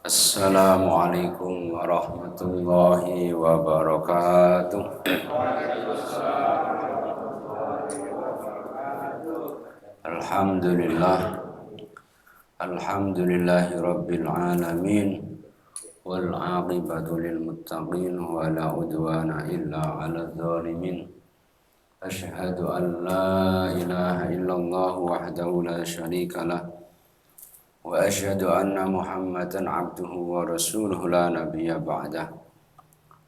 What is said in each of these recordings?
Assalamualaikum warahmatullahi wabarakatuh. Alhamdulillah, alhamdulillahi rabbil alamin, wal aqibatu lil muttaqin, wa la udwana illa 'alal zalimin. Asyhadu an la ilaha illallah wahdahu la syarika lah, wa asyhadu anna Muhammadan abduhu wa rasuluhu la nabiyya ba'dah.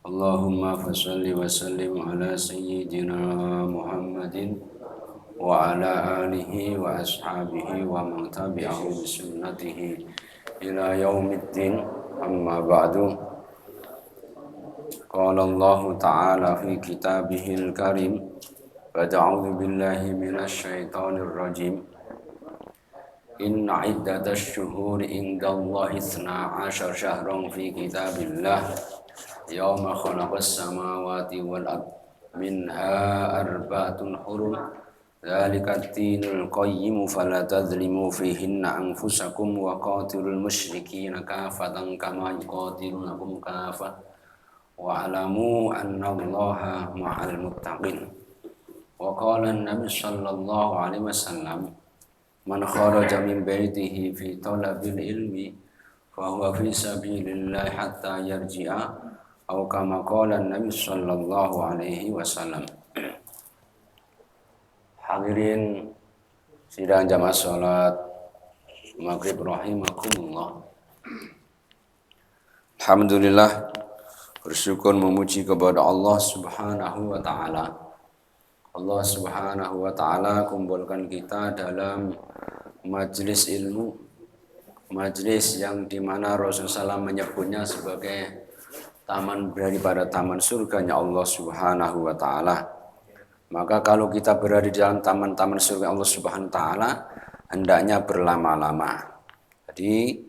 Allahumma fassalli wa sallim ala sayyidina Muhammadin wa ala alihi wa ashabihi wa man tabi'ahu bi sunnatihi ila yaumiddin, amma ba'du. Qala Allah ta'ala fi kitabihil karim, a'udzu billahi minasy syaithanir rajim. Inna iddatash syuhuri indallahi 12 syahran fi kitabillah yawma khalaqas samawati wal ard minha arba'atun hurum dzalika ad-dinul qayyim fala tadhlimu fihinna anfusakum wa qatilul musyrikina kafatan kama yuqatilunakum kafah wa alamu annallaha ma'al muttaqin. Wa qala an-nabi sallallahu alaihi wasallam, man kharaja min baitihi fi talabil ilmi fa huwa fi sabilillah hatta yarji'a, atau kama qala Nabi sallallahu alaihi wasallam. Hadirin sidang jamaah salat maghrib rahimakumullah. Alhamdulillah, bersyukur memuji kepada Allah Subhanahu wa taala. Allah Subhanahu wa taala kumpulkan kita dalam majlis ilmu, majlis yang dimana Rasulullah SAW menyebutnya sebagai taman daripada taman surganya Allah Subhanahu wa taala. Maka kalau kita berada di dalam taman-taman surga Allah Subhanahu wa taala, hendaknya berlama-lama. Jadi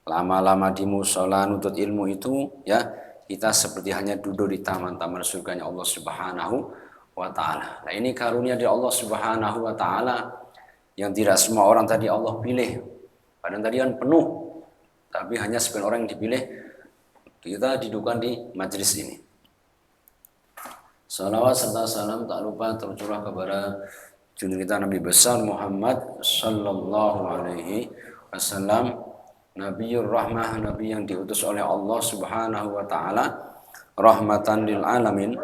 lama-lama di mushola nutut ilmu itu ya, kita seperti hanya duduk di taman-taman surganya Allah Subhanahu wa ta'ala. Nah, ini karunia dari Allah Subhanahu wa ta'ala yang tidak semua orang tadi Allah pilih. Padahal tadi kan penuh, tapi hanya sebagian orang yang dipilih. Kita didudukkan di majlis ini. Salawat serta salam tak lupa tercurah kepada junjungan kita Nabi besar Muhammad sallallahu alaihi wasallam, Nabiur Rahmah, Nabi yang diutus oleh Allah Subhanahu wa ta'ala rahmatan lil alamin,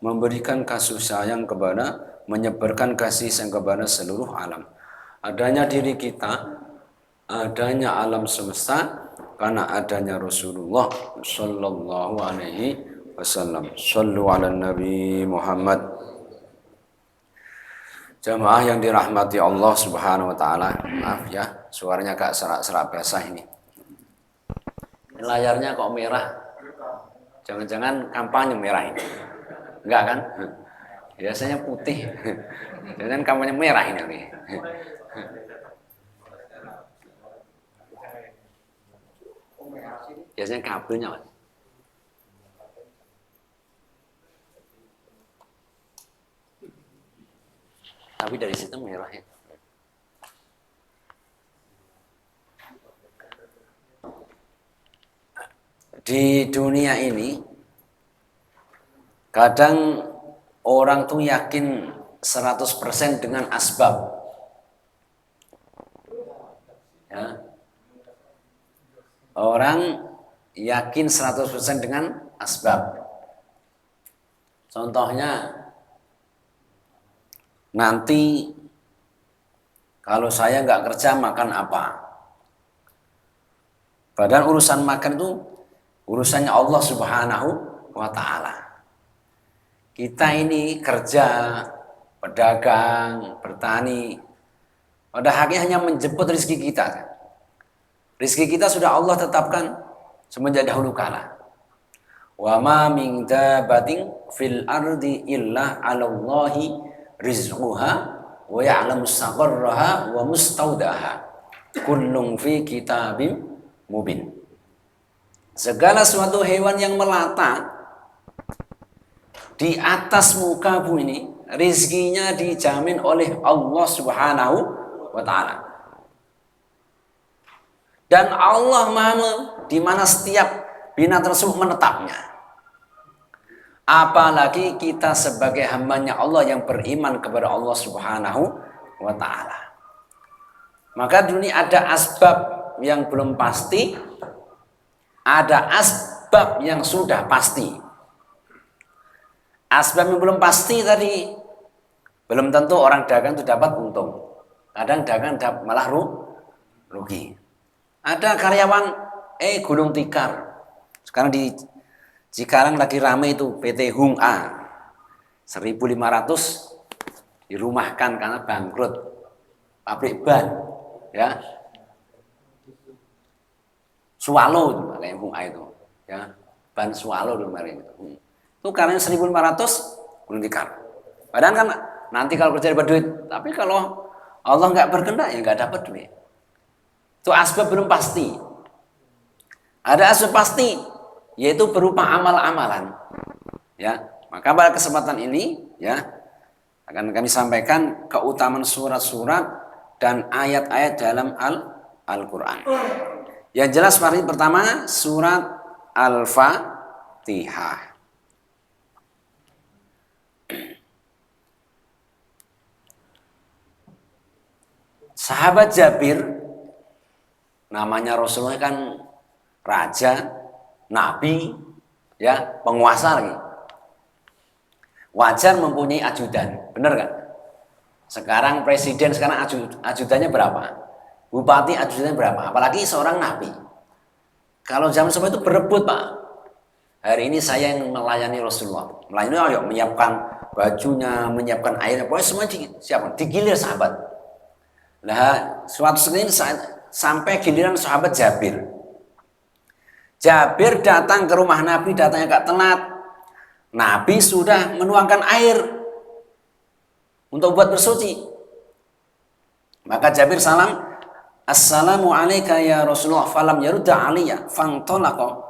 memberikan kasih sayang kepada, menyebarkan kasih sayang kepada seluruh alam. Adanya diri kita, adanya alam semesta, karena adanya Rasulullah sallallahu alaihi wasallam. Shallu ala Nabi Muhammad. Jamaah yang dirahmati Allah Subhanahu wa taala. Maaf ya, suaranya agak serak-serak basah ini. Layarnya kok merah. Jangan-jangan kampanye merah ini. Enggak kan? Biasanya putih. Dan kampanye merah ini. Biasanya kabelnya, Mas. Tapi dari situ merah ya. Di dunia ini kadang orang tuh yakin 100% dengan asbab. Ya. Orang yakin 100% dengan asbab. Contohnya, nanti kalau saya nggak kerja makan apa? Padahal urusan makan itu urusannya Allah Subhanahu wa ta'ala. Kita ini kerja, pedagang, bertani, pada hakikatnya hanya menjemput rezeki kita. Rezeki kita sudah Allah tetapkan semenjak dahulu kala. Wa ma min dabatin fil ardi illa 'alallahi rizquha wa ya'lamu mustaqarraha wa mustaudaha kullun fi kitabim mubin. Segala suatu hewan yang melata di atas muka bumi ini, rizkinya dijamin oleh Allah Subhanahu wa ta'ala. Dan Allah Maha di mana setiap binatang tersebut menetapnya. Apalagi kita sebagai hambanya Allah yang beriman kepada Allah Subhanahu wa ta'ala. Maka dunia ada asbab yang belum pasti, ada asbab yang sudah pasti. Asbab yang belum pasti tadi, belum tentu orang dagang itu dapat untung. Kadang dagang malah rugi. Ada karyawan gulung tikar. Sekarang di Cikarang lagi rame itu PT Hung A. 1.500 dirumahkan karena bangkrut. Pabrik ban, ya. Swallow itu kayak Hung A itu, ya. Ban Swallow itu kemarin itu. Itu karena 1.500 gulung tikar. Padahal kan nanti kalau kerja dapat duit, tapi kalau Allah nggak berkehendak ya nggak dapat duit. Itu asbab belum pasti. Ada asbab pasti, yaitu berupa amal-amalan. Ya, maka pada kesempatan ini ya akan kami sampaikan keutamaan surat-surat dan ayat-ayat dalam Al-Qur'an. Yang jelas pertama surat Al-Fatihah. Sahabat Jabir, namanya Rasulullah kan raja, nabi, ya, penguasa lagi. Wajar mempunyai ajudan, benar kan? Sekarang presiden sekarang ajudannya berapa? Bupati ajudannya berapa? Apalagi seorang nabi. Kalau zaman semua itu berebut, Pak. Hari ini saya yang melayani Rasulullah. Melayani, ayo menyiapkan bajunya, menyiapkan airnya, pokoknya semua disiapkan. Digilir sahabat. Nah, suatu Senin sampai giliran sahabat Jabir. Jabir datang ke rumah Nabi, datangnya agak telat. Nabi sudah menuangkan air untuk buat bersuci. Maka Jabir salam, "Assalamu alayka ya Rasulullah." Falam yarudda aliyya fantalaqa.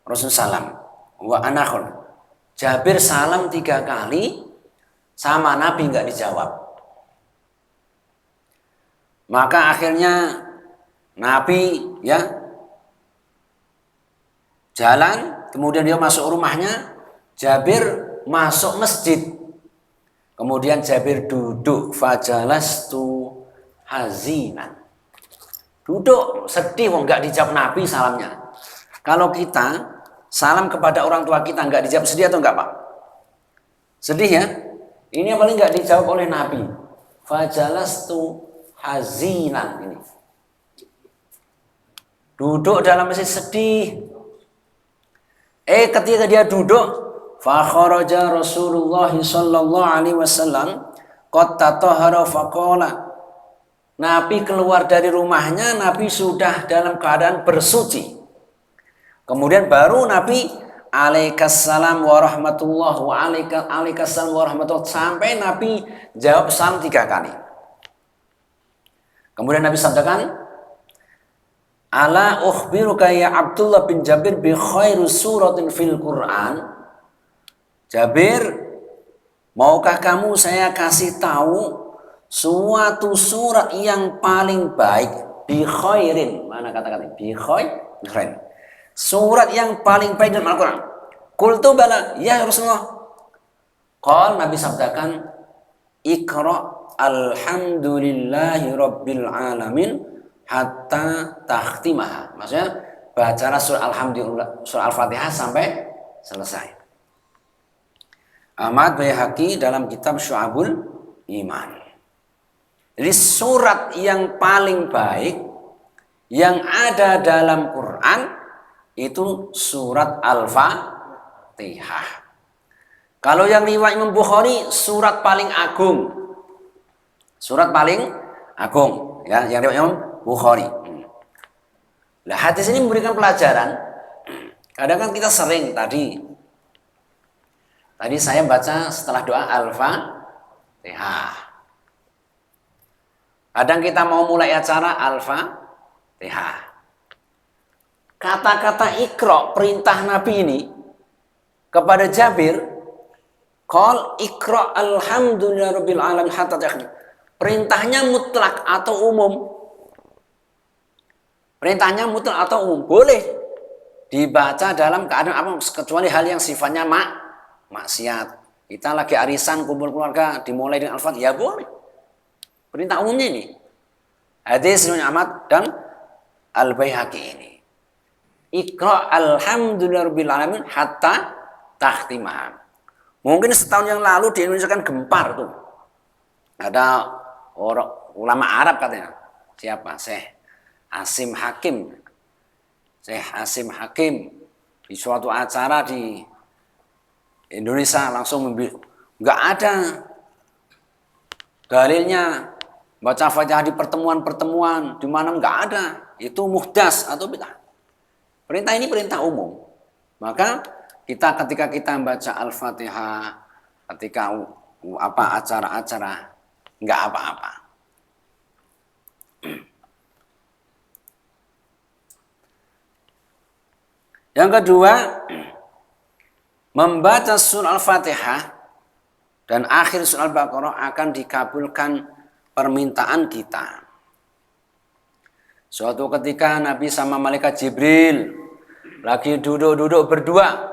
Rasul salam wa anakhun. Jabir salam 3 kali sama Nabi enggak dijawab. Maka akhirnya Nabi ya jalan, kemudian dia masuk rumahnya. Jabir masuk masjid. Kemudian Jabir duduk, fajalastu hazinan. Duduk sedih, enggak dijawab Nabi salamnya. Kalau kita salam kepada orang tua kita enggak dijawab, sedih atau enggak, Pak? Sedih ya? Ini yang paling enggak dijawab oleh Nabi. Fajalastu hazinan ini. Duduk dalam masjid sedih. Ketika dia duduk, fa kharaja Rasulullah sallallahu alaihi wasallam qad tatahhara faqala. Nabi keluar dari rumahnya, Nabi sudah dalam keadaan bersuci. Kemudian baru Nabi alaikassalam warahmatullahi wa alaikassalam warahmatullahi, sampai Nabi jawab salam 3 kali. Kemudian Nabi sabdakan, "Ala ukhbiruka ya Abdullah bin Jabir bi khairu suratin fil Qur'an." Jabir, maukah kamu saya kasih tahu suatu surat yang paling baik? Bi khairin. Mana kata-kata bi khairin? Surat yang paling baik dalam Al-Qur'an. Qultu bala, ya Rasulullah. Qal, Nabi sabdakan, "Iqra alhamdulillahi rabbil alamin hatta takhtimaha." Maksudnya bacalah surah Alhamdulillah, surah Al-Fatihah sampai selesai. Ahmad Baihaqi dalam kitab Syu'abul Iman. Jadi surat yang paling baik yang ada dalam Quran itu surat Al-Fatihah. Kalau yang riwayat Imam Bukhari, surat paling agung. Surat paling agung, ya, yang riwayat Imam Bukhari. Nah, hadis ini memberikan pelajaran. Kadang kan kita sering tadi saya baca setelah doa Al-Fatihah. Kadang kita mau mulai acara Al-Fatihah. Kata-kata Iqra, perintah Nabi ini kepada Jabir, qal Iqra alhamdulillahirabbil alamin hatta takhtim. Perintahnya mutlak atau umum? Perintahnya mutlak atau umum? Boleh dibaca dalam keadaan apa kecuali hal yang sifatnya maksiat. Kita lagi arisan kumpul keluarga dimulai dengan Al-Fatihah, ya boleh. Perintah umumnya ini. Hadis Ibnu Ahmad dan Al-Baihaqi ini. Iqra alhamdulillahirabbil alamin hatta tahtimah. Mungkin setahun yang lalu di Indonesia kan gempar tuh. Ada orang ulama Arab katanya. Siapa? Syekh Hasim Hakim. Syekh Hasim Hakim di suatu acara di Indonesia langsung nggak ada dalilnya baca Fatihah di pertemuan-pertemuan di mana nggak ada. Itu muhdas atau bid'ah. Perintah ini perintah umum. Maka ketika kita baca Al-Fatihah, ketika acara-acara, nggak apa-apa. Yang kedua, membaca surah Al-Fatihah dan akhir surah Al-Baqarah akan dikabulkan permintaan kita. Suatu ketika Nabi sama malaikat Jibril lagi duduk-duduk berdua.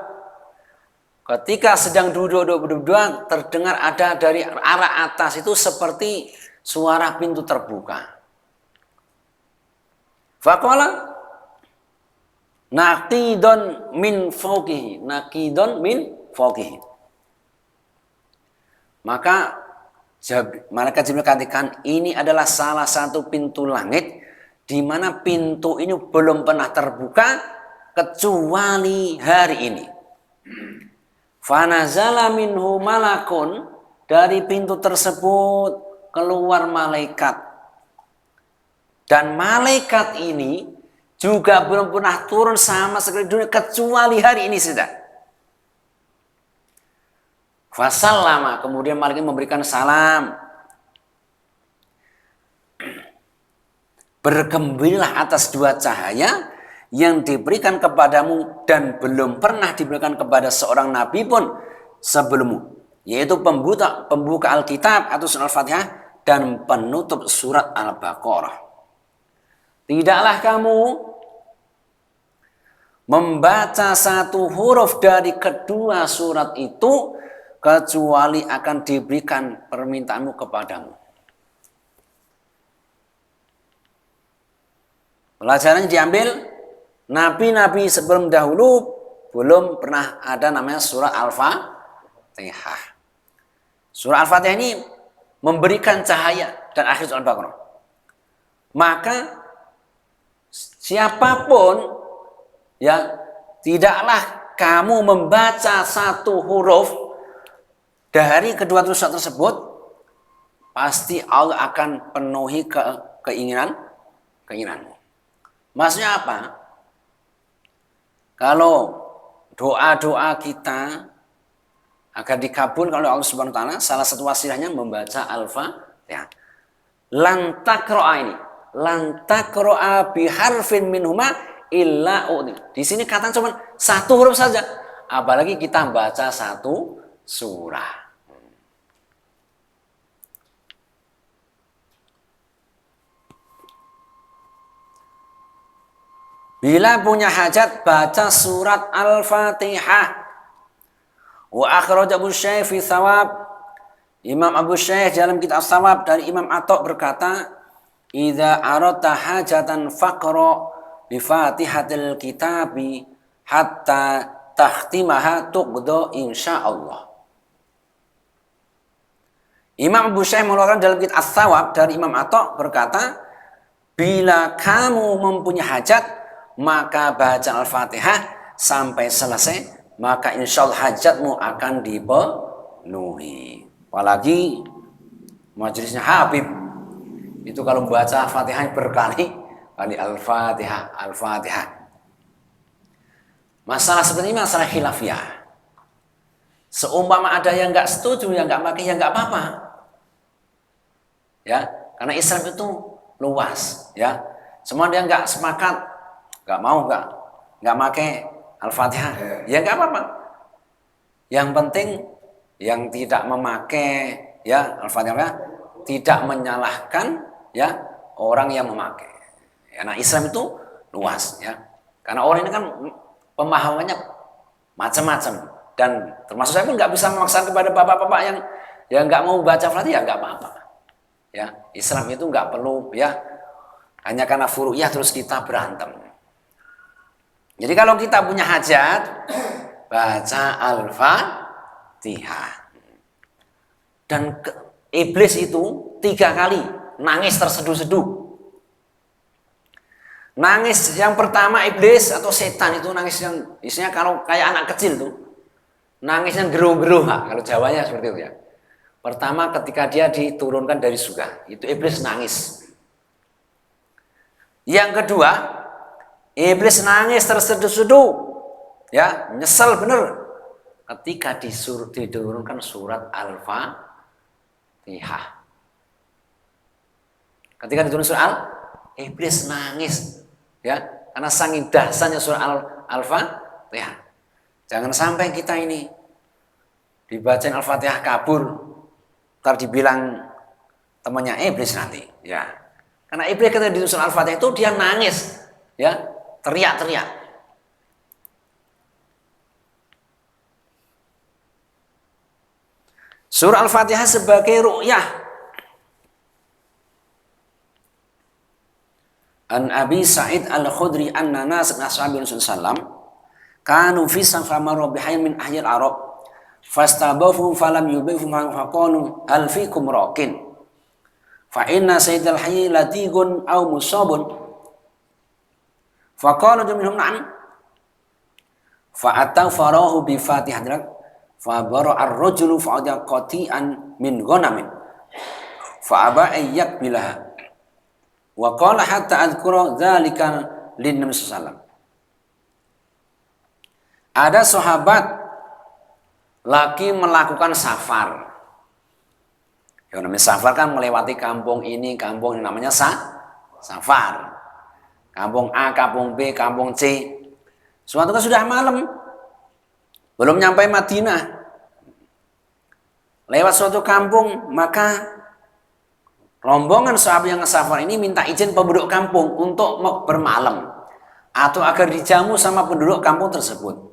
Ketika sedang duduk-duduk berdua, terdengar ada dari arah atas itu seperti suara pintu terbuka. Faqala naqidun min fawqihi, naqidun min fawqihi. Maka malaikat Jibril katakan ini adalah salah satu pintu langit di mana pintu ini belum pernah terbuka kecuali hari ini. Fanazala minhu malakun, dari pintu tersebut keluar malaikat. Dan malaikat ini juga belum pernah turun sama sekali dunia kecuali hari ini sudah. Fasallama, kemudian malaikat memberikan salam. Bergembiralah atas dua cahaya yang diberikan kepadamu dan belum pernah diberikan kepada seorang nabi pun sebelummu, yaitu pembuka Alkitab atau surah Al-Fatihah dan penutup surat Al-Baqarah. Tidaklah kamu membaca satu huruf dari kedua surat itu kecuali akan diberikan permintaanmu kepadamu. Pelajarannya diambil, nabi-nabi sebelum dahulu belum pernah ada namanya surah Al-Fatihah. Surah Al-Fatihah ini memberikan cahaya dan akhir surah Al-Baqarah. Maka siapapun ya, tidaklah kamu membaca satu huruf dari kedua surat tersebut, pasti Allah akan penuhi keinginanmu. Maksudnya apa? Kalau doa-doa kita agar dikabulkan oleh Allah Subhanahu wa taala, salah satu wasilahnya membaca Al-Fatihah. Lan taqra'a ini, lan taqra'a bi harfin minhuma illa u'ti. Di sini kata cuma satu huruf saja, apalagi kita baca satu surah. Bila punya hajat, baca surat Al-Fatihah. Wa akhraj Abu Syekh fi Thawab. Imam Abu Syekh dalam kitab Thawab dari Imam Atha berkata, "Idza aradta hajatan faqra bi Fatihatil kitabi hatta takhtimaha tuqda insyaallah." Imam Abu Syekh mengeluarkan dalam kitab Thawab dari Imam Atha berkata, bila kamu mempunyai hajat, maka baca Al-Fatihah sampai selesai, maka insya Allah hajatmu akan dipenuhi. Apalagi majelisnya Habib itu kalau membaca Fatihah berkali-kali Al-Fatihah, Al-Fatihah. Masalah seperti ini masalah khilafiyah. Seumpama ada yang nggak setuju, yang nggak pakai, yang nggak apa-apa. Ya, karena Islam itu luas. Ya, semua dia nggak sepakat, nggak mau, nggak pakai Al-Fatihah, ya nggak apa-apa. Yang penting yang tidak memakai ya Al-Fatihah tidak menyalahkan ya orang yang memakai. Ya, nah Islam itu luas ya, karena orang ini kan pemahamannya macam-macam. Dan termasuk saya pun nggak bisa memaksa kepada bapak-bapak yang nggak mau baca Fatihah, nggak apa-apa. Ya, Islam itu nggak perlu ya hanya karena furu'iyah terus kita berantem. Jadi kalau kita punya hajat, baca Al-Fatihah. Dan iblis itu 3 kali nangis terseduh-seduh. Nangis yang pertama iblis atau setan itu nangis yang isinya kalau kayak anak kecil tuh. Nangisnya geruh-geruh, kalau Jawanya seperti itu ya. Pertama ketika dia diturunkan dari surga, itu iblis nangis. Yang kedua, iblis nangis terseduh-seduh. Ya, nyesel bener ketika diturunkan surat Al-Fatihah. Ketika diturunkan surat iblis nangis. Ya, karena saking dahsyatnya surat Al-Fatihah. Jangan sampai kita ini dibacain Al-Fatihah kabur, ntar dibilang temannya iblis nanti, ya. Karena iblis ketika di surah Al-Fatihah itu dia nangis, ya, teriak-teriak. Surah Al-Fatihah sebagai ru'yah. An Abi Sa'id Al-Khudri anna nas min ashabi Rasulullah sallam kanu fi safamaru bihayn min ahyil Arab fastabafu falam yubifu faqalu hal fikum raqin fa inna sayyidal hayy latigun aw musabun faqala minhum na'am fa ataw farahu bi fatihatin fa bara ar-rajulu fa ada qati'an min ghanamin fa aba ayyak bilah wa qala hatta adhkura dzalika lin nabi sallallahu. Ada sahabat lagi melakukan safar. Yang namanya safar kan melewati kampung ini, kampung ini namanya safar. Kampung A, kampung B, kampung C. Suatu ketika sudah malam, belum nyampe Madinah. Lewat suatu kampung, maka rombongan sahabat yang safar ini minta izin penduduk kampung untuk bermalam atau agar dijamu sama penduduk kampung tersebut.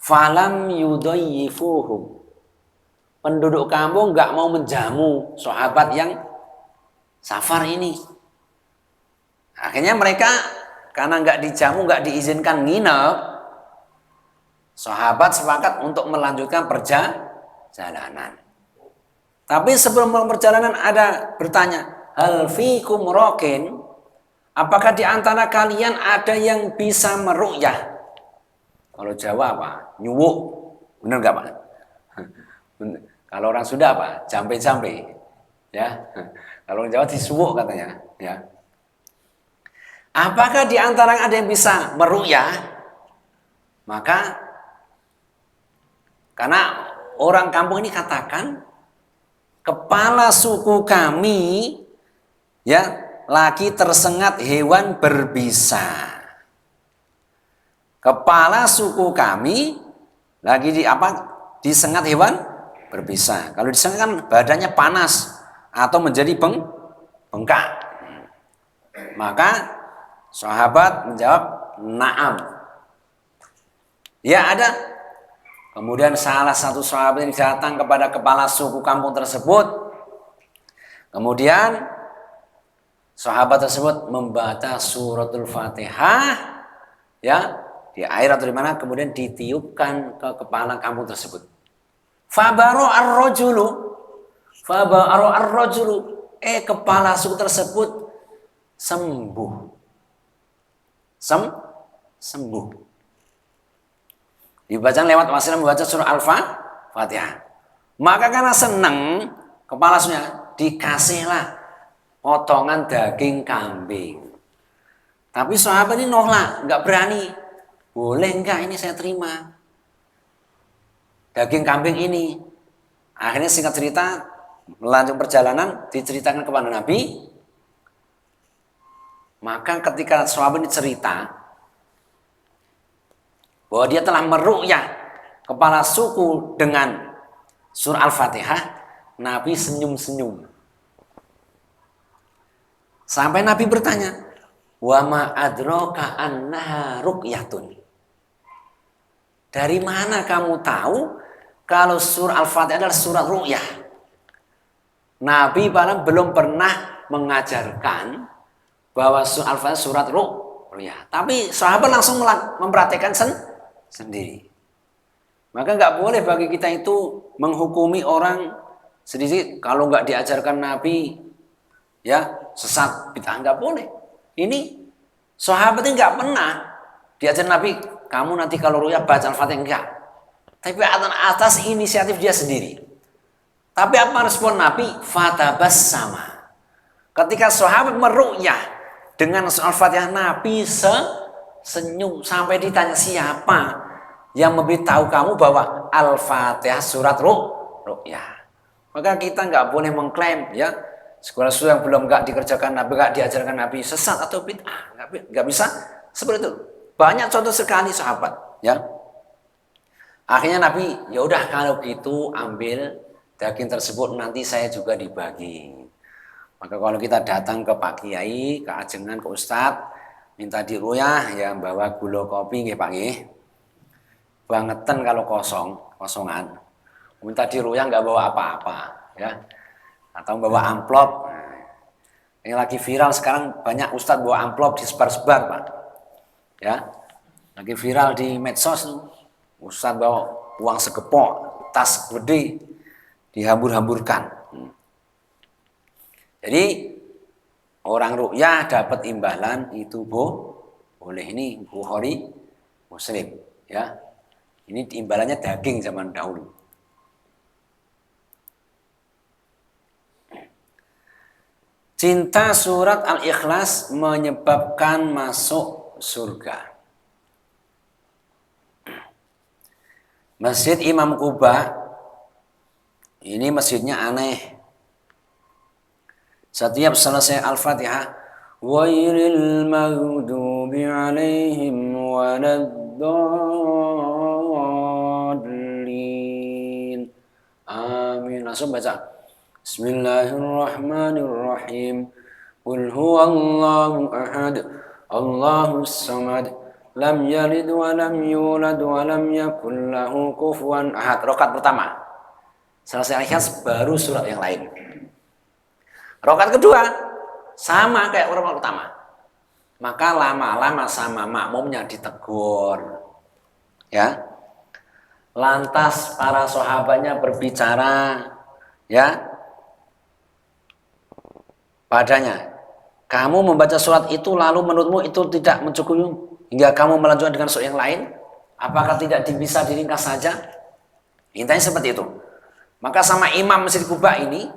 Falam yudayyifuhum. Penduduk kampung nggak mau menjamu sahabat yang safar ini. Akhirnya mereka karena nggak dijamu, nggak diizinkan nginep, sahabat sepakat untuk melanjutkan perjalanan. Tapi sebelum perjalanan ada bertanya, hal fikum raqin? Apakah di antara kalian ada yang bisa meru'yah? Kalau Jawa apa? Nyuwuk. Benar nggak Pak? Kalau orang Sunda apa? Jampe-jampe. Ya. Kalau orang Jawa disuwuk katanya. Ya. Apakah di antara ada yang bisa meru'yah? Maka karena orang kampung ini katakan kepala suku kami ya lagi tersengat hewan berbisa. Kepala suku kami lagi disengat hewan berbisa. Kalau disengat kan badannya panas atau menjadi bengkak. Maka sahabat menjawab na'am. Ya ada. Kemudian salah satu sahabat yang datang kepada kepala suku kampung tersebut. Kemudian sahabat tersebut membaca suratul Fatihah ya di air atau di mana, kemudian ditiupkan ke kepala kampung tersebut. Fabaro ar-rajulu, kepala suku tersebut sembuh. Sembuh. Dibaca lewat wasilah membaca surah Al-Fatihah. Maka karena senang kepala sukunya dikasihlah potongan daging kambing. Tapi sahabat ini nolak, nggak berani. Boleh enggak ini saya terima daging kambing ini. Akhirnya singkat cerita, melanjutkan perjalanan diceritakan kepada Nabi. Maka ketika sahabat ini cerita bahwa dia telah meru'yah kepala suku dengan surah Al-Fatihah, Nabi senyum-senyum. Sampai Nabi bertanya, Wa ma adraka annaha ruqyatun. Dari mana kamu tahu kalau surah Al-Fatihah adalah surat ruqyah? Nabi belum pernah mengajarkan bahwa surah Al-Fatihah surat ruqyah. Tapi sahabat langsung mempraktekkan sendiri. Maka nggak boleh bagi kita itu menghukumi orang sedikit kalau nggak diajarkan Nabi ya sesat bid'ah, nggak boleh. Ini sahabat ini nggak pernah diajar Nabi kamu nanti kalau ruya baca Al-Fatihah, enggak. Tapi atas inisiatif dia sendiri. Tapi apa respon Nabi? Fatabassama. Ketika sahabat meruyah dengan Al-Fatihah, Nabi senyum sampai ditanya siapa yang memberitahu kamu bahwa Al-Fatihah surat ruqyah. Maka kita nggak boleh mengklaim ya sesuatu yang belum nggak dikerjakan Nabi, nggak diajarkan Nabi sesat atau bid'ah, nggak bisa seperti itu. Banyak contoh sekali sahabat ya. Akhirnya Nabi ya udah kalau gitu ambil daging tersebut nanti saya juga dibagi. Maka kalau kita datang ke Pak Kiai, ke ajengan, ke Ustadz minta diruyah ya bawa gula kopi nggih Pak nggih. Bangetan kalau kosongan. Minta diruyah nggak bawa apa-apa ya. Atau bawa amplop. Ini lagi viral sekarang banyak ustadz bawa amplop disebar-sebar Pak. Ya. Lagi viral di medsos ustadz bawa uang segepok, tas gede dihambur-hamburkan. Jadi orang ruqyah dapat imbalan itu boleh, ini Bukhari Muslim ya. Ini imbalannya daging zaman dahulu. Cinta surat Al-Ikhlas menyebabkan masuk surga. Masjid Imam Quba ini masjidnya aneh. Setiap selesai Al-Fatihah, ghairil maghdubi 'alaihim waladdallin. Amin. Langsung baca. Bismillahirrahmanirrahim. Qul huwallahu ahad. Allahus samad. Lam yalid wa lam yulad wa lam yakul lahu kufuwan ahad. Rakaat pertama. Selesai Al-Ikhlas baru surat yang lain. Rakaat kedua sama kayak rakaat pertama. Maka lama-lama sama makmumnya ditegur. Ya. Lantas para sahabatnya berbicara ya padanya. Kamu membaca surat itu lalu menurutmu itu tidak mencukupi hingga kamu melanjutkan dengan surat yang lain? Apakah tidak bisa diringkas saja? Intinya seperti itu. Maka sama imam Masjid Quba ini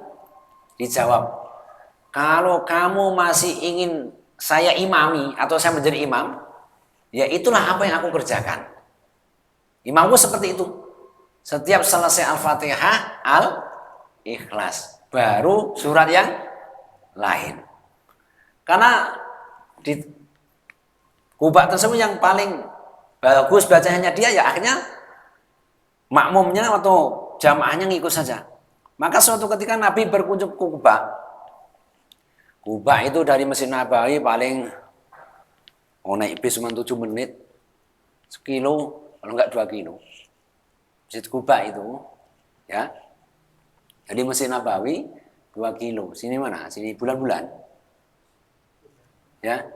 dijawab, kalau kamu masih ingin saya imami atau saya menjadi imam, ya itulah apa yang aku kerjakan. Imamku seperti itu. Setiap selesai Al-Fatihah, Al-Ikhlas, baru surat yang lain. Karena di Quba tersebut yang paling bagus bacanya dia ya akhirnya makmumnya atau jamaahnya ngikut saja. Maka suatu ketika Nabi berkunjung ke Quba. Quba itu dari Masjid Nabawi paling naik bis cuma 7 menit. Sekilo kalau enggak 2 kilo. Masjid Quba itu ya. Jadi Masjid Nabawi 2 kilo. Sini mana? Sini bulan-bulan. Ya.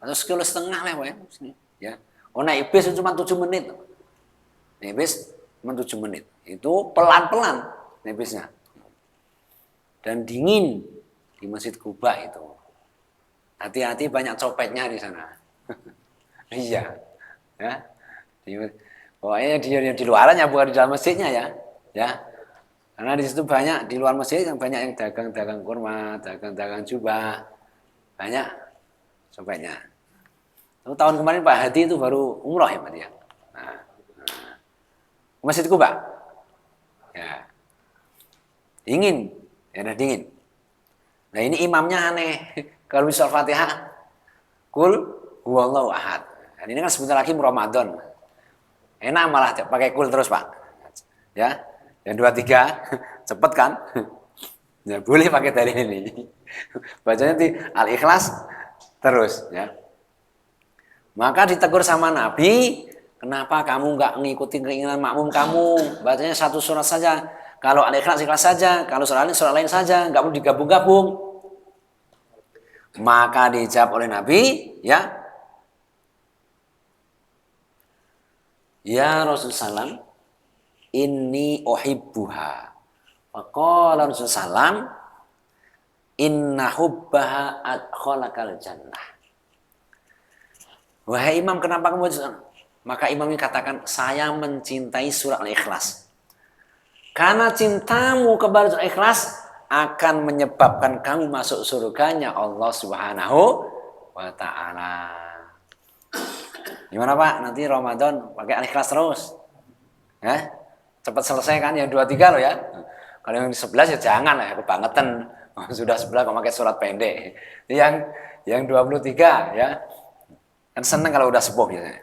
Atau 1,5 kilo lah ya. Sini, ya. Naik bis cuma 7 menit. Naik bis cuma 7 menit. Itu pelan-pelan naik bisnya. Dan dingin di Masjid Quba itu. Hati-hati banyak copetnya di sana. Iya. Ya. Pokoknya di luarannya bukan di dalam masjidnya ya. Ya. Karena di situ banyak di luar masjid yang banyak yang dagang-dagang kurma, dagang-dagang jubah. Banyak copetnya. Tahun kemarin Pak Hadi itu baru umroh ya Pak ya. Nah. Masjid Quba. Ya. Dingin. Ya udah dingin. Nah ini imamnya aneh. Kalau bisa Al-Fatihah, Qul huwallahu ahad. Dan ini kan sebentar lagi Ramadan. Enak malah pakai Qul terus Pak. Ya, yang 2, 3, cepet kan? Ya boleh pakai dari ini. Bacanya nanti Al-Ikhlas, terus ya. Maka ditegur sama Nabi, kenapa kamu nggak ngikutin keinginan makmum kamu? Bacanya satu surat saja. Kalau Al-Ikhlas ikhlas saja, kalau surat lain saja, nggak perlu digabung-gabung. Maka dijawab oleh Nabi, ya, ya Rasulullah, inni uhibbuha. Faqala Rasulullah, inna hubbaha adkhalakal jannah. Wahai imam, kenapa kamu? Maka imam ini katakan, saya mencintai surat Al-Ikhlas. Karena cintamu kepada surat Al-Ikhlas akan menyebabkan kamu masuk surganya Allah Subhanahu wa ta'ala. Gimana Pak? Nanti Ramadan pakai Al-Ikhlas terus. Ya? Cepat selesai kan yang 23 loh ya. Kalau yang 11 ya jangan lah, kebangetan. Sudah 11 kok pakai surat pendek. Yang 23 ya. Kan senang kalau udah sepuh biasanya.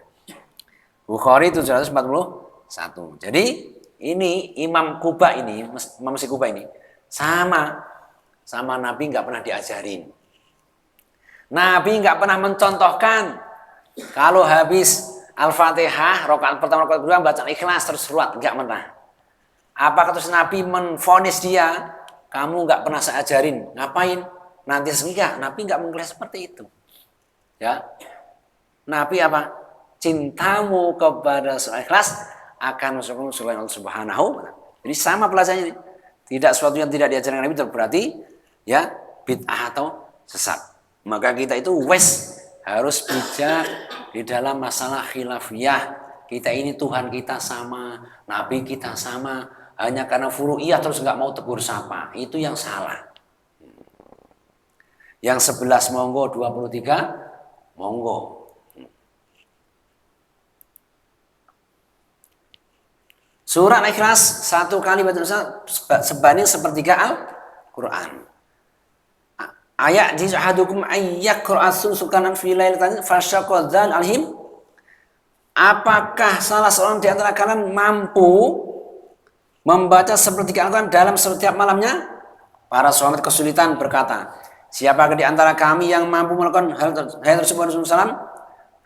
Bukhari 741. Jadi ini Imam Kuba ini, Imam si Kuba ini sama Nabi nggak pernah diajarin. Nabi nggak pernah mencontohkan kalau habis Al-Fatihah rakaat pertama rakaat kedua baca Ikhlas terus surat, nggak pernah. Apakah terus Nabi menvonis dia, kamu nggak pernah saya ajarin, ngapain? Nanti enggak, Nabi nggak mengklaim seperti itu. Ya. Nabi apa? Cintamu kepada surat Ikhlas akan masuk surga Allah Subhanahu wa ta'ala. Jadi sama pelajarannya. Tidak sesuatu yang tidak diajarkan Nabi itu berarti ya bid'ah atau sesat. Maka kita itu harus bijak di dalam masalah khilafiyah. Kita ini Tuhan kita sama, Nabi kita sama, hanya karena furu'iyah terus nggak mau tegur sapa. Itu yang salah. Yang 11 monggo, 23 monggo. Surat Al-Ikhlas satu kali baca sebanding sepertiga Al-Quran. Ayat jihadukum ayyaqra'a sukanan fi lailatin fasyaqadzan alhim. Apakah salah seorang di antara kalian mampu membaca sepertiga Al-Quran dalam setiap malamnya? Para sahabat kesulitan berkata, siapakah di antara kami yang mampu melakukan hal tersebut? Rasulullah SAW?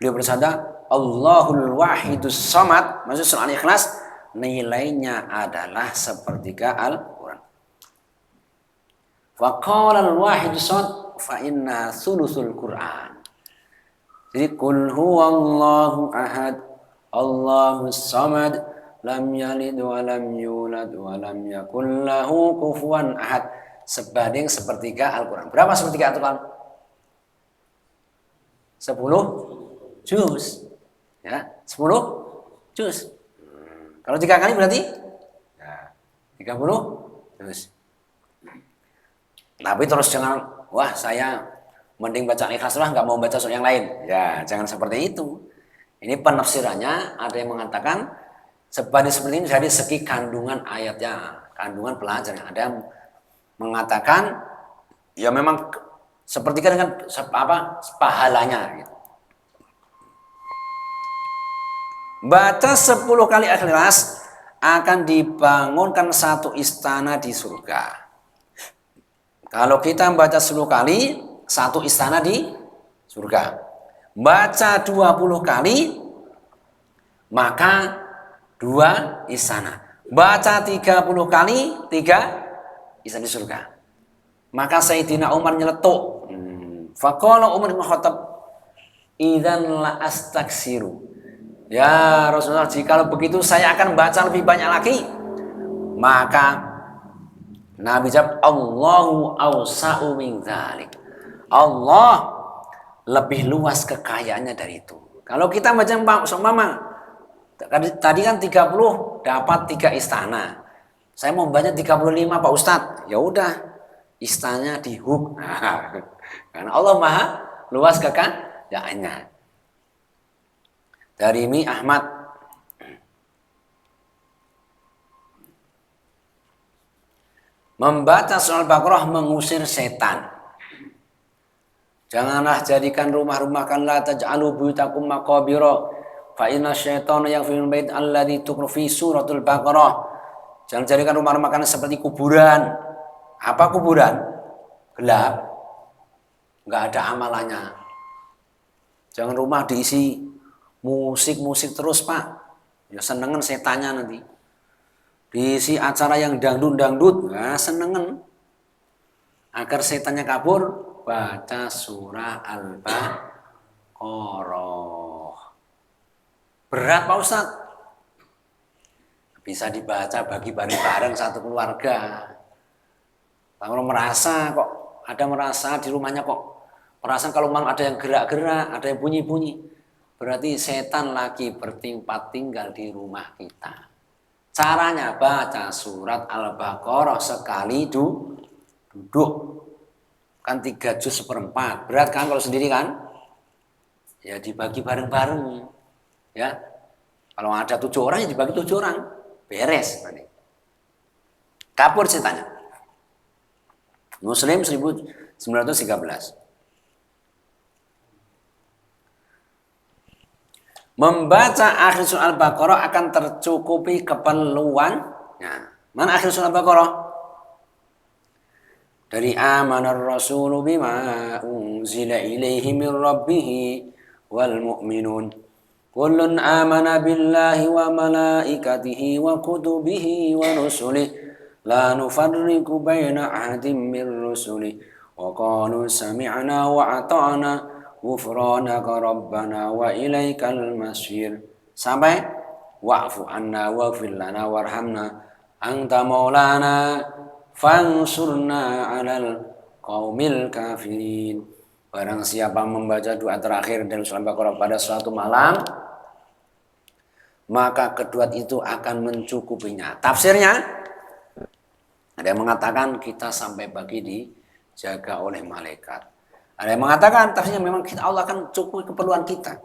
Beliau bersabda, Allahul Wahidus Samad. Maksud surah Al-Ikhlas nilainya adalah sepertiga Al-Quran. Wa qala al-wahid shad fa inna thuluthul Quran. Jadi kul huwallahu ahad, Allahus samad, lam yalid wa lam yulad wa lam yakul lahu kufuwan ahad. Sebanding sepertiga Al-Quran. Berapa sepertiga Al-Quran? 10 juz. Ya, 10 juz. Kalau 3 kali berarti ya, 30 terus. Tapi terus jangan, wah saya mending baca Ikhlas lah, nggak mau baca surat yang lain. Ya, jangan seperti itu. Ini penafsirannya ada yang mengatakan sebanding seperti ini dari segi kandungan ayatnya, kandungan pelajaran. Ada yang mengatakan ya memang sepertiga dengan pahalanya gitu. Baca 10 kali Ikhlas akan dibangunkan satu istana di surga. Kalau kita baca 10 kali, satu istana di surga. Baca 20 kali, maka 2 istana. Baca 30 kali, 3 istana di surga. Maka Sayyidina Umar nyeletuk. Faqala Umar bin Khattab, idzan la astaksiru. Ya Rasulullah, jikalau begitu saya akan baca lebih banyak lagi. Maka Nabi jawab, Allahu awsa'u min dzalik. Allah lebih luas kekayaannya dari itu. Kalau kita baca seumpama tadi kan 30 dapat 3 istana. Saya mau baca 35 Pak Ustadz. Ya udah, istananya dihub. Karena Allah Maha luas kekayaannya. Dari Mi Ahmad, membaca surah Al-Baqarah mengusir setan. Janganlah jadikan rumah-rumah kan la taj'alu buyutakum maqabira fa inna syaitana yaghfirul bait alladzi tuqra fi suratul Baqarah. Jangan jadikan rumah-rumah kalian seperti kuburan. Apa kuburan? Gelap. Enggak ada amalannya. Jangan rumah diisi musik-musik terus, Pak. Ya senengan setannya nanti. Diisi acara yang dangdut-dangdut, nah senengan. Agar setannya kabur, baca surah Al-Baqarah. Berat Pak Ustadz. Bisa dibaca bagi bareng-bareng satu keluarga. Kalau merasa di rumahnya kok perasaan kalau malam ada yang gerak-gerak, ada yang bunyi-bunyi, berarti setan lagi bertempat tinggal di rumah kita. Caranya baca surat Al-Baqarah sekali duduk. Kan 3 juz seperempat. Berat kan kalau sendiri kan? Ya dibagi bareng-bareng. Ya. Kalau ada 7 orang ya dibagi 7 orang. Beres. Kabur setannya. Muslim 1913. Membaca akhir surah Al-Baqarah akan tercukupi keperluannya. Mana akhir surah Al-Baqarah? Dari amanar rasulu bima unzila ilaihi min rabbih wal mu'minun. Kullun amana billahi wa malaikatihi wa kutubihi wa rusulihi. La nufarriqu baina ahadin min rusuli wa qalu sami'na wa ata'na ghufranaka rabbana wa ilaikal masir. Sampai wa'fu anna waghfir lana warhamna anta maulana fansurna 'alal qaumil kafirin. Barang siapa membaca doa terakhir dari surah Al-Baqarah pada suatu malam, maka kedua itu akan mencukupinya. Tafsirnya ada yang mengatakan kita sampai pagi dijaga oleh malaikat. Ada yang mengatakan tafsirnya memang Allah akan cukup keperluan kita.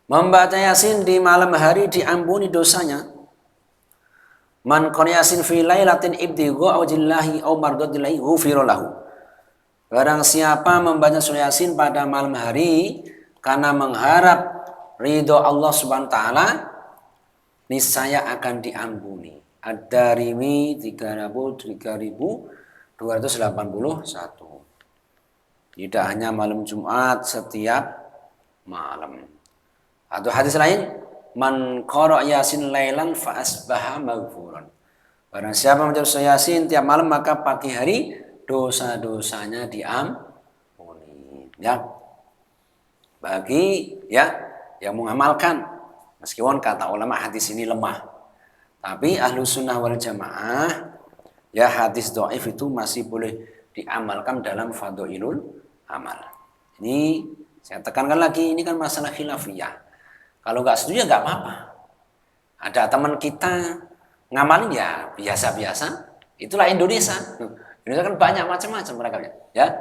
Membaca Yasin di malam hari diampuni dosanya. Man qara Yasin fi lailatin ibtigha wajhillahi aw mardatillahi ghufira lahu. Barang siapa membaca surah Yasin pada malam hari karena mengharap ridho Allah Subhanahu wa taala, niscaya akan diampuni. Ad-Darimi 3281. Tidak hanya malam Jumat, setiap malam. Atau hadis lain, man qara Yasin lailan fa asbaha maghfuran. Barang siapa membaca surah Yasin tiap malam maka pagi hari dosa-dosanya diampuni. Ya. Bagi yang mengamalkan. Meskipun kata ulama hadis ini lemah, tapi ahlu sunnah wal jamaah hadis dhaif itu masih boleh diamalkan dalam fadhailul amal. Ini saya tekankan lagi, ini kan masalah khilafiyah. Kalau nggak setuju nggak apa-apa. Ada teman kita ngamalin ya biasa-biasa, itulah Indonesia. Indonesia kan banyak macam-macam mereka ya.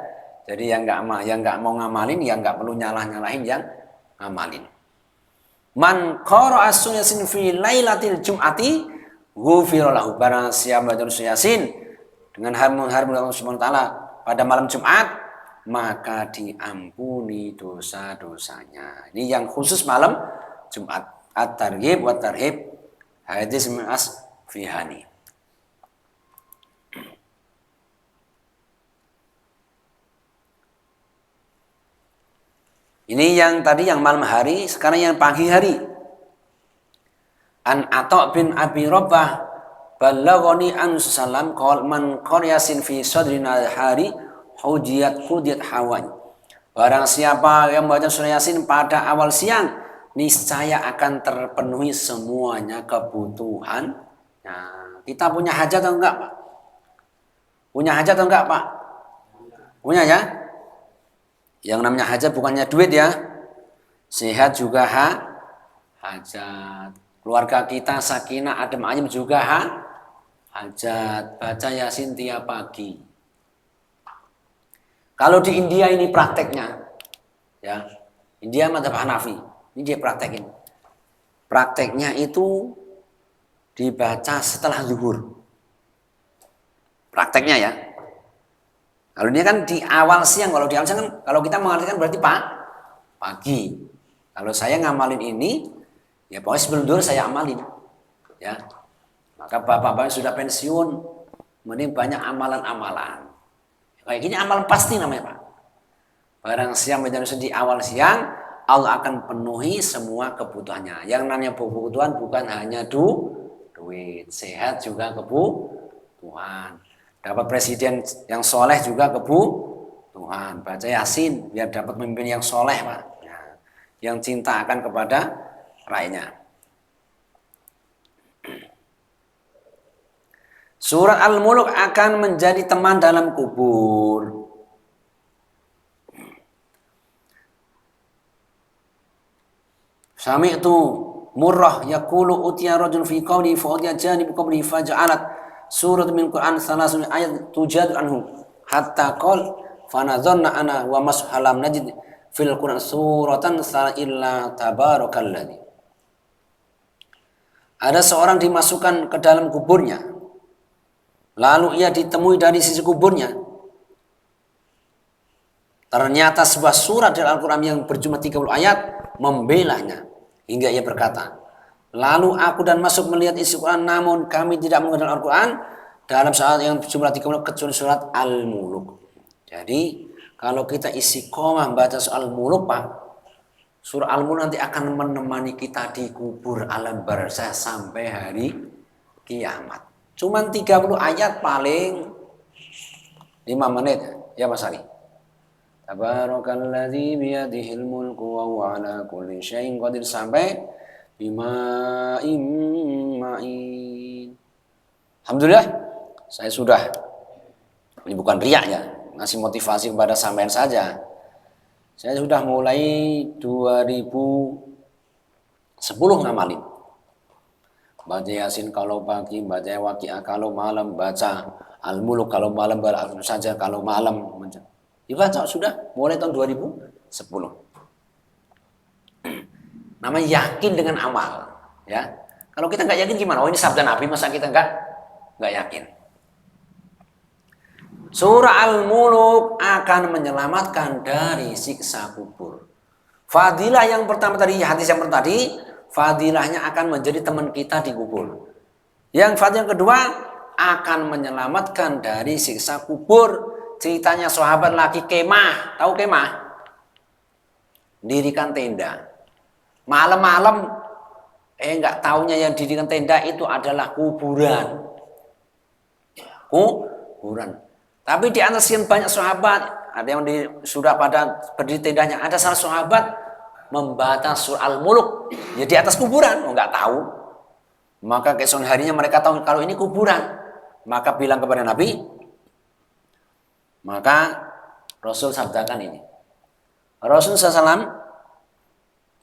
Jadi yang nggak mau ngamalin ya nggak perlu nyalahin yang ngamalin. Man qara'a Yasin fi lailatil jum'ati ghufira lahu. Barang siapa membaca surah Yasin dengan harmun Allah Subhanahu wa taala pada malam Jumat, maka diampuni dosa-dosanya. Ini yang khusus malam Jumat. At-Targhib wa Tarhib hadis min Asfihani. Ini yang tadi yang malam hari, sekarang yang pagi hari. An Atha bin Abi Rabbah balaghani an sallam qol man qara Yasin fi sadrina hari hujiyat hawan. Barang siapa yang membaca surah Yasin pada awal siang, niscaya akan terpenuhi semuanya kebutuhan. Nah, kita punya hajat atau enggak, Pak? Punya hajat atau enggak, Pak? Punya ya? Yang namanya hajat bukannya duit ya. Sehat juga hajat. Keluarga kita sakinah adem ayem juga hajat. Baca Yasin tiap pagi. Kalau di India ini prakteknya ya. India madzhab Hanafi. Ini dia praktekin. Prakteknya itu dibaca setelah zuhur. Prakteknya ya. Kalau ini kan di awal siang, kalau di awal siang kan, kalau kita mengartikan berarti pagi. Kalau saya ngamalin ini, ya pokoknya sebelum zuhur saya amalin. Ya. Maka bapak-bapak yang sudah pensiun, mending banyak amalan-amalan. Kayak gini amalan pasti namanya Pak. Barang siang di awal siang, Allah akan penuhi semua kebutuhannya. Yang namanya kebutuhan bukan hanya duit, sehat juga kebutuhan. Dapat presiden yang soleh juga kebutuhan. Baca Yasin biar dapat pemimpin yang soleh Pak. Ya, yang cinta akan kepada rakyatnya. Surat Al-Muluk akan menjadi teman dalam kubur. Sami'tu Murrah yaqulu utiya rajul fi qawli fa utiya janib qabli fa ja'alat surat min Qur'an salasun ayat tujad anhu hatta qol fa nadhanna ana wa mashalam najid fil Qur'an suratan illa tabarakalladzi. Ada seorang dimasukkan ke dalam kuburnya. Lalu ia ditemui dari sisi kuburnya. Ternyata sebuah surat dari Al-Quran yang berjumlah 30 ayat membelanya. Hingga ia berkata, lalu aku dan masuk melihat isi Quran, namun kami tidak mengenal Al-Quran dalam saat yang berjumlah 30 kecuali surat Al-Muluk. Jadi kalau kita istiqomah baca soal Al-Muluk Pak, surah Al-Muluk nanti akan menemani kita di kubur alam barzah sampai hari kiamat. Cuman 30 ayat paling 5 menit ya Mas Ali. Tabarakalladzi biyadihil mulku wa huwa ala kulli syai'in qadir sampai bima'in ma'in. Alhamdulillah saya sudah, ini bukan riak ya, ngasih motivasi kepada sampean saja. Saya sudah mulai 2010 ngamalin. Baca Yasin kalau pagi, baca Waqiah kalau malam, baca Al-Muluk kalau malam, baca saja kalau malam. Dibaca sudah mulai tahun 2010. Namanya yakin dengan amal, ya. Kalau kita nggak yakin gimana? Oh ini sabda Nabi, masa kita nggak yakin? Surah Al-Muluk akan menyelamatkan dari siksa kubur. Fadilah yang pertama tadi, hadis yang pertama tadi, fadilahnya akan menjadi teman kita di kubur. Yang fadilah yang kedua akan menyelamatkan dari siksa kubur. Ceritanya sahabat lagi kemah, tahu kemah? Dirikan tenda. Malam-malam, nggak taunya yang dirikan tenda itu adalah kuburan. Kuburan. Tapi di antara sekian banyak sahabat, ada yang sudah pada berdiri tendanya, ada salah sahabat membaca surah Al-Muluk, ya di atas kuburan, nggak tahu. Maka keesokan harinya mereka tahu kalau ini kuburan, maka bilang kepada Nabi. Maka Rasul sabdakan ini. Rasul SAW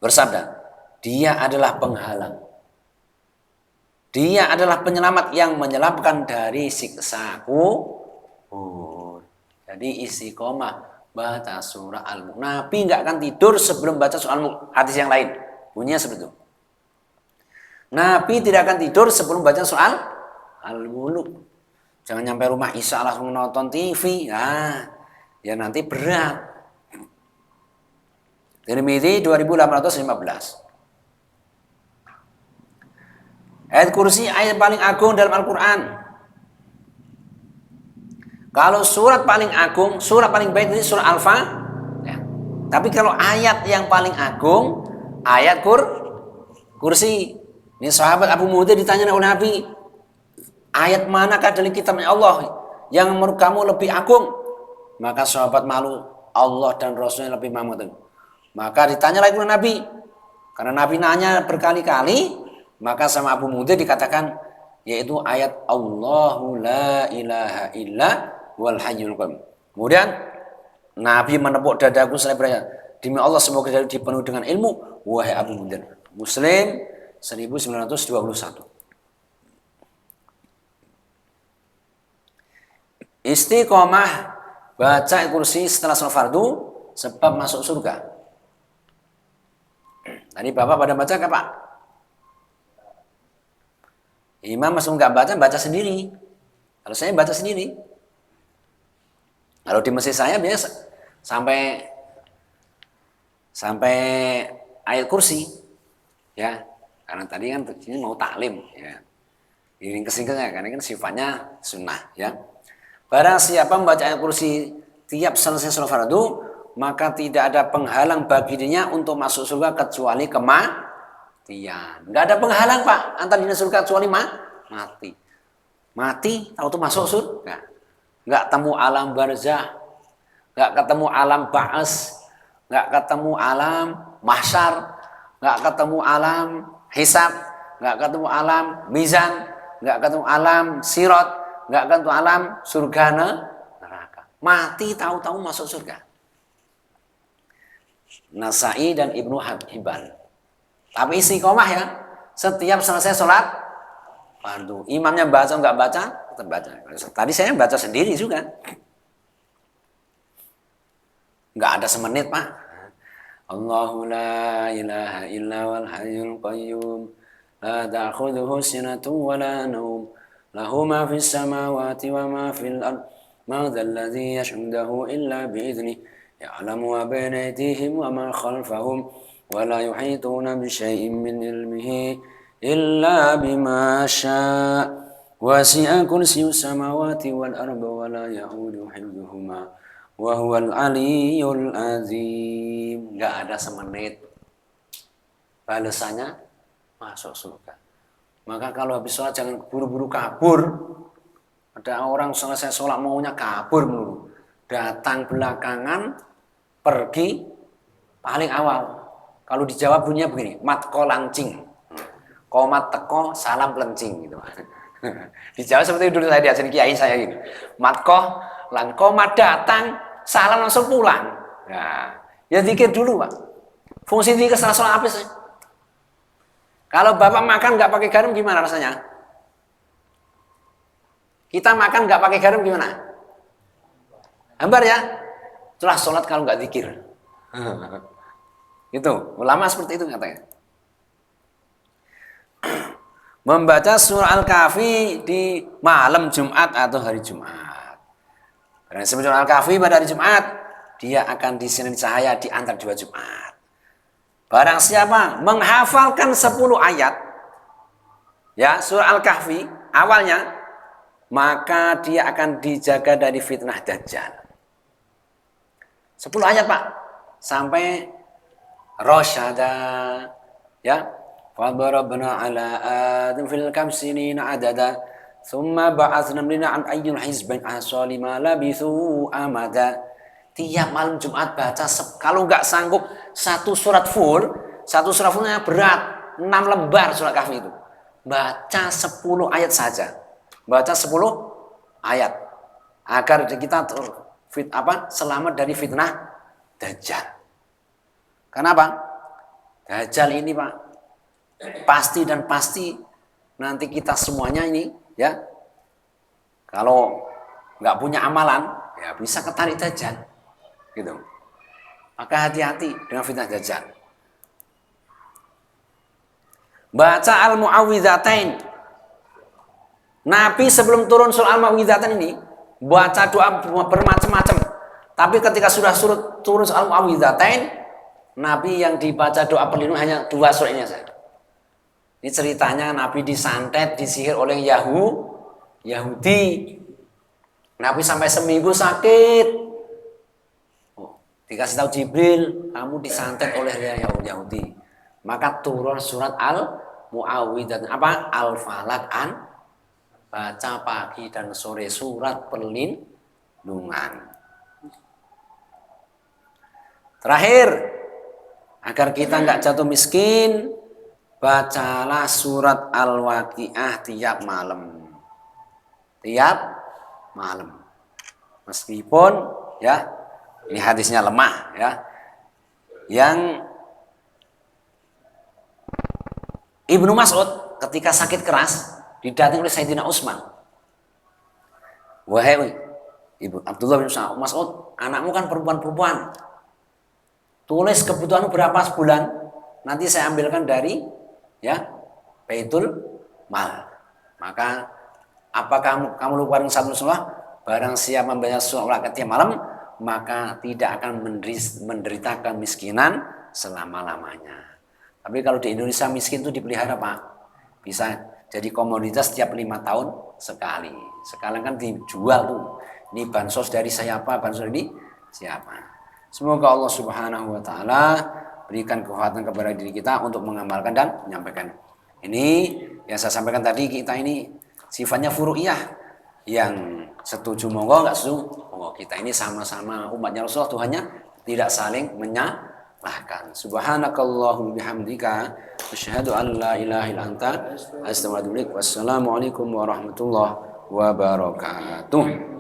bersabda, dia adalah penghalang. Dia adalah penyelamat yang menyelamatkan dari siksa kubur. Jadi istiqomah baca surah Al-Muluk. Nabi nggak akan tidur sebelum baca surah Al-Muluk. Hadis yang lain bunyinya seperti itu. Nabi tidak akan tidur sebelum baca surah Al-Muluk. Jangan nyampe rumah Isya langsung nonton TV. Nah, ya nanti berat. Tirmidzi 2815. Ayat kursi ayat paling agung dalam Al-Quran. Kalau surat paling agung, surat paling baik ini surat Al-Fatihah. Ya. Tapi kalau ayat yang paling agung, ayat kursi. Ini sahabat Abu Muda ditanya oleh Nabi. Ayat manakah dari kitabnya Allah yang menurut kamu lebih agung? Maka sahabat malu, Allah dan Rasulnya lebih mampu. Maka ditanya lagi oleh Nabi. Karena Nabi nanya berkali-kali, maka sama Abu Muda dikatakan, yaitu ayat Allahu la ilaha illa wal hayyul qayyum. Kemudian Nabi menepuk dadaku selama berkata, demi Allah semoga dipenuhi dengan ilmu, wahai Abu Muda. Muslim 1921. Istiqomah baca kursi setelah sholat fardu sebab masuk surga. Tadi Bapak pada baca nggak Pak? Imam masuk nggak baca sendiri. Kalau saya baca sendiri. Kalau di masjid saya biasa sampai ayat kursi, ya. Karena tadi kan ini mau taklim, ya. Iring kesingkatnya karena kan sifatnya sunnah, ya. Barang siapa membaca ayat kursi tiap selesai sholat fardu, maka tidak ada penghalang bagi dirinya untuk masuk surga kecuali kematian. Nggak ada penghalang Pak antara dirinya surga kecuali mati. Mati tahu tuh masuk surga. Nggak temu alam barzah, nggak ketemu alam ba'as, nggak ketemu alam mahsyar, nggak ketemu alam hisab, nggak ketemu alam mizan, nggak ketemu alam sirat, nggak ketemu alam surga neraka. Mati tahu-tahu masuk surga. Nasai dan Ibnu Hibban. Tapi istiqomah ya. Setiap selesai sholat fardu. Imamnya baca nggak baca, tetap baca. Tadi saya baca sendiri juga. Nggak ada semenit Pak. Allahu la ilaha illa wal hayyul qayyum. La ta'khudhuhu sinatun wa la nawm. Lahu ma fis samawati wa ma fil ard. Ma dzal ladzi yashhadu illa bi idzni. Ya'lamu ma bayna aydihim wa ma khalfahum. Wa la yuhituna bi syai'in min ilmihi illa bima syaa. Wasi'a kursiyyus samawati wal ardi wa la ya'uduhu hifdhuhuma. Wa huwal aliyyul azim. Enggak ada semenit. Balasannya masuk surga. Maka kalau habis sholat jangan buru-buru kabur. Ada orang selesai sholat maunya kabur dulu. Datang belakangan, pergi paling awal. Kalau dijawab bunyinya begini, matko lancing. Komat teko, salam pelencing gitu. Dijawab seperti dulu saya diajarin kiai saya gitu. Matko, komat datang, salam langsung pulang. Nah, ya zikir dulu Pak. Fungsi zikir setelah sholat apa sih? Kalau Bapak makan nggak pakai garam gimana rasanya? Kita makan nggak pakai garam gimana? Hambar ya? Setelah sholat kalau nggak zikir. Itu, ulama seperti itu katanya. Membaca surah Al-Kahfi di malam Jumat atau hari Jumat. Karena sebelum surah Al-Kahfi pada hari Jumat, dia akan disinari cahaya di antara dua Jumat. Barang siapa menghafalkan 10 ayat, ya surah Al-Kahfi awalnya, maka dia akan dijaga dari fitnah Dajjal. 10 ayat Pak, sampai Rasyada, ya. Fadarabna ala adam fil kamsinina adada. Thumma ba'atsna lina an ayyul hizbain ahsali ma labithu amada. Tiap malam Jumat baca, kalau nggak sanggup satu surat fullnya berat, 6 lembar surat Kahfi itu. Baca 10 ayat saja. Baca 10 ayat agar kita selamat dari fitnah Dajjal. Kenapa? Dajjal ini Pak, pasti nanti kita semuanya ini ya, kalau nggak punya amalan ya bisa ketarik Dajjal gitu. Maka hati-hati dengan fitnah Dajjal. Baca Al-Mu'awwidzatain. Nabi sebelum turun surah Al-Mu'awwidzatain ini baca doa bermacam-macam. Tapi ketika sudah turun surah Al-Mu'awwidzatain, Nabi yang dibaca doa perlindungan hanya 2 surat ini saja. Ini ceritanya Nabi disantet, disihir oleh Yahudi. Nabi sampai seminggu sakit. Dikasih tahu Jibril, kamu disantet oleh Yahudi. Maka turun surat Al-Mu'awwidzatain. Al-Falaq, baca pagi dan sore surat perlindungan. Terakhir, agar kita nggak jatuh miskin, bacalah surat Al-Waqiah tiap malam. Tiap malam. Meskipun ya ini hadisnya lemah ya. Yang Ibnu Mas'ud ketika sakit keras didatangi oleh Sayyidina Utsman. Wahai Ibu Abdullah bin Mas'ud, anakmu kan perempuan. Tulis kebutuhanmu berapa sebulan, nanti saya ambilkan dari ya Baitul Mal. Maka apakah kamu lupa dengan satu surah? Barang siapa membaca surah tiap malam, maka tidak akan menderita kemiskinan selama-lamanya. Tapi kalau di Indonesia miskin itu dipelihara Pak, bisa jadi komoditas setiap 5 tahun sekali. Sekarang kan dijual tuh, Ini bansos dari siapa, bansos dari siapa. Semoga Allah Subhanahu wa taala berikan kekuatan kepada diri kita untuk mengamalkan dan menyampaikan. Ini yang saya sampaikan tadi, kita ini sifatnya furu'iyah. Yang setuju monggo, enggak setuju monggo. Kita ini sama-sama umatnya Rasulullah, Tuhannya tidak saling menyalahkan. Subhanakallahumma bihamdika asyhadu an la ilaha illa anta astaghfiruka wa atubu ilaik. Wassalamualaikum warahmatullahi wabarakatuh.